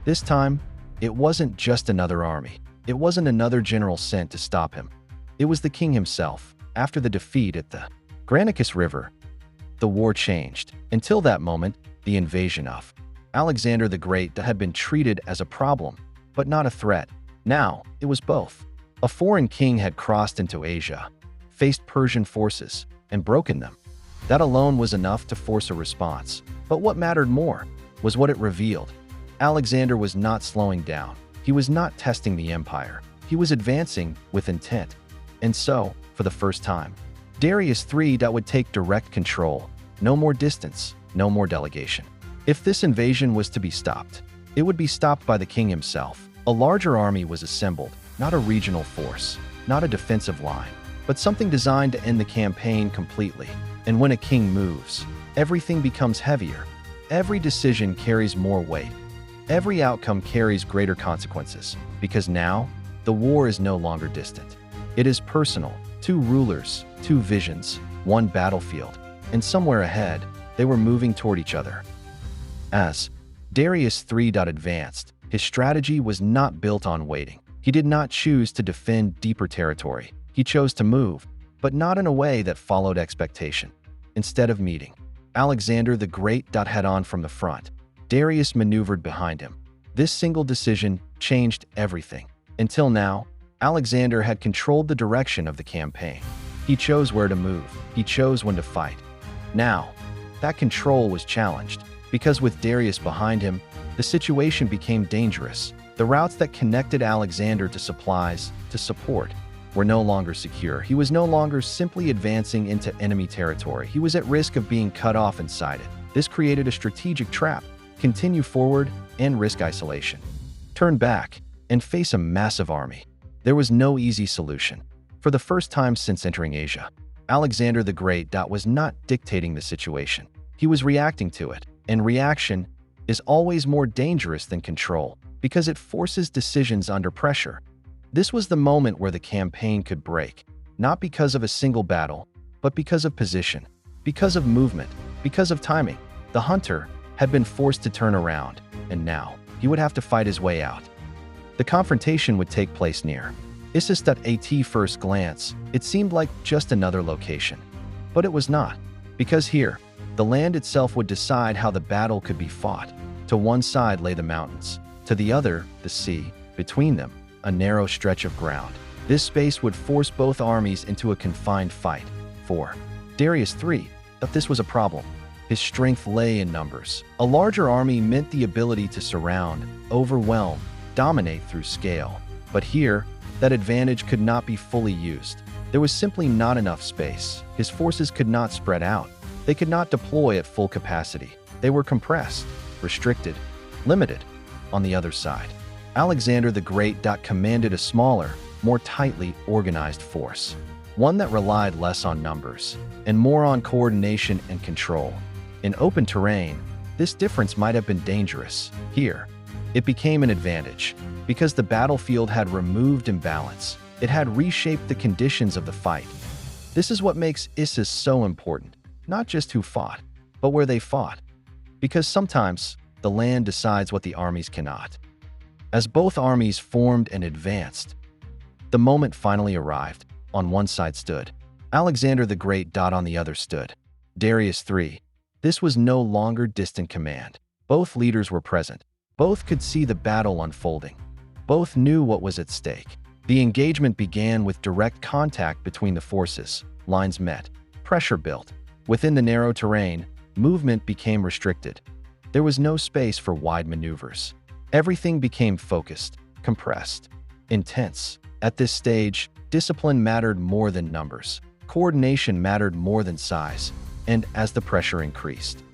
This time, it wasn't just another army. It wasn't another general sent to stop him. It was the king himself. After the defeat at the Granicus River, the war changed. Until that moment, the invasion of Alexander the Great had been treated as a problem, but not a threat. Now, it was both. A foreign king had crossed into Asia, faced Persian forces, and broken them. That alone was enough to force a response. But what mattered more was what it revealed. Alexander was not slowing down. He was not testing the empire. He was advancing with intent. And so, for the first time, Darius III would take direct control. No more distance, no more delegation. If this invasion was to be stopped, it would be stopped by the king himself. A larger army was assembled, not a regional force, not a defensive line, but something designed to end the campaign completely. And when a king moves, everything becomes heavier. Every decision carries more weight. Every outcome carries greater consequences, because now, the war is no longer distant. It is personal. Two rulers, two visions, one battlefield, and somewhere ahead, they were moving toward each other. As Darius III advanced, his strategy was not built on waiting. He did not choose to defend deeper territory. He chose to move, but not in a way that followed expectation. Instead of meeting Alexander the Great head on from the front, Darius maneuvered behind him. This single decision changed everything. Until now, Alexander had controlled the direction of the campaign. He chose where to move. He chose when to fight. Now, that control was challenged, because with Darius behind him, the situation became dangerous. The routes that connected Alexander to supplies, to support, were no longer secure. He was no longer simply advancing into enemy territory. He was at risk of being cut off inside it. This created a strategic trap. Continue forward and risk isolation. Turn back and face a massive army. There was no easy solution. For the first time since entering Asia, Alexander the Great was not dictating the situation. He was reacting to it, and reaction is always more dangerous than control because it forces decisions under pressure. This was the moment where the campaign could break, not because of a single battle, but because of position, because of movement, because of timing. The hunter had been forced to turn around, and now he would have to fight his way out. The confrontation would take place near Issus. At first glance, it seemed like just another location. But it was not, because here, the land itself would decide how the battle could be fought. To one side lay the mountains, to the other, the sea, between them, a narrow stretch of ground. This space would force both armies into a confined fight. For Darius III, this was a problem. His strength lay in numbers. A larger army meant the ability to surround, overwhelm, dominate through scale. But here, that advantage could not be fully used. There was simply not enough space. His forces could not spread out. They could not deploy at full capacity. They were compressed, restricted, limited. On the other side, Alexander the Great commanded a smaller, more tightly organized force, one that relied less on numbers and more on coordination and control. In open terrain, this difference might have been dangerous. Here, it became an advantage because the battlefield had removed imbalance. It had reshaped the conditions of the fight. This is what makes Issus so important, not just who fought, but where they fought. Because sometimes, the land decides what the armies cannot. As both armies formed and advanced, the moment finally arrived. On one side stood Alexander the Great. On the other stood Darius III. This was no longer distant command. Both leaders were present. Both could see the battle unfolding. Both knew what was at stake. The engagement began with direct contact between the forces. Lines met. Pressure built. Within the narrow terrain, movement became restricted. There was no space for wide maneuvers. Everything became focused, compressed, intense. At this stage, discipline mattered more than numbers. Coordination mattered more than size. And as the pressure increased,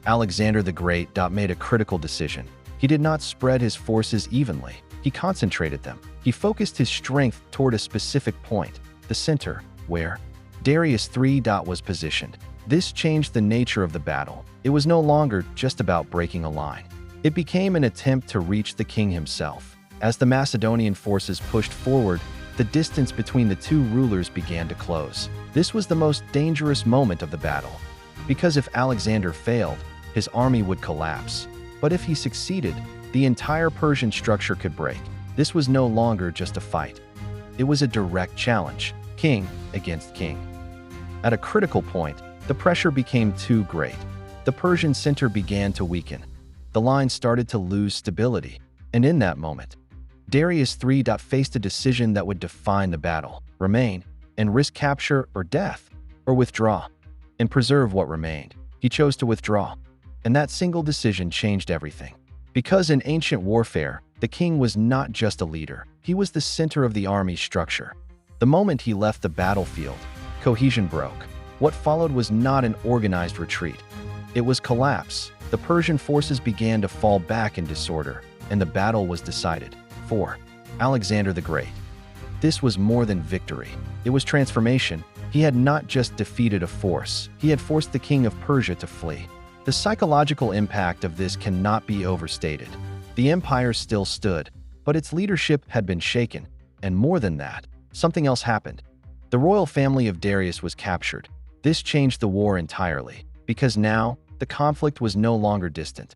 Alexander the Great made a critical decision. He did not spread his forces evenly. He concentrated them. He focused his strength toward a specific point, the center, where Darius III was positioned. This changed the nature of the battle. It was no longer just about breaking a line. It became an attempt to reach the king himself. As the Macedonian forces pushed forward, the distance between the two rulers began to close. This was the most dangerous moment of the battle, because if Alexander failed, his army would collapse. But if he succeeded, the entire Persian structure could break. This was no longer just a fight. It was a direct challenge, king against king. At a critical point, the pressure became too great. The Persian center began to weaken. The line started to lose stability, and in that moment, Darius III faced a decision that would define the battle: remain and risk capture or death, or withdraw and preserve what remained. He chose to withdraw, and that single decision changed everything. Because in ancient warfare, the king was not just a leader, he was the center of the army's structure. The moment he left the battlefield, cohesion broke. What followed was not an organized retreat. It was collapse. The Persian forces began to fall back in disorder, and the battle was decided. 4. Alexander the Great. This was more than victory. It was transformation. He had not just defeated a force, he had forced the King of Persia to flee. The psychological impact of this cannot be overstated. The empire still stood, but its leadership had been shaken, and more than that, something else happened. The royal family of Darius was captured. This changed the war entirely, because now, the conflict was no longer distant.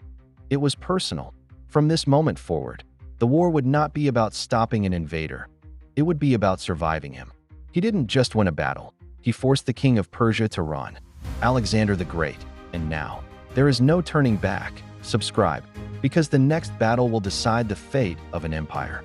It was personal. From this moment forward, the war would not be about stopping an invader. It would be about surviving him. He didn't just win a battle. He forced the King of Persia to run. Alexander the Great. And now, there is no turning back. Subscribe, because the next battle will decide the fate of an empire.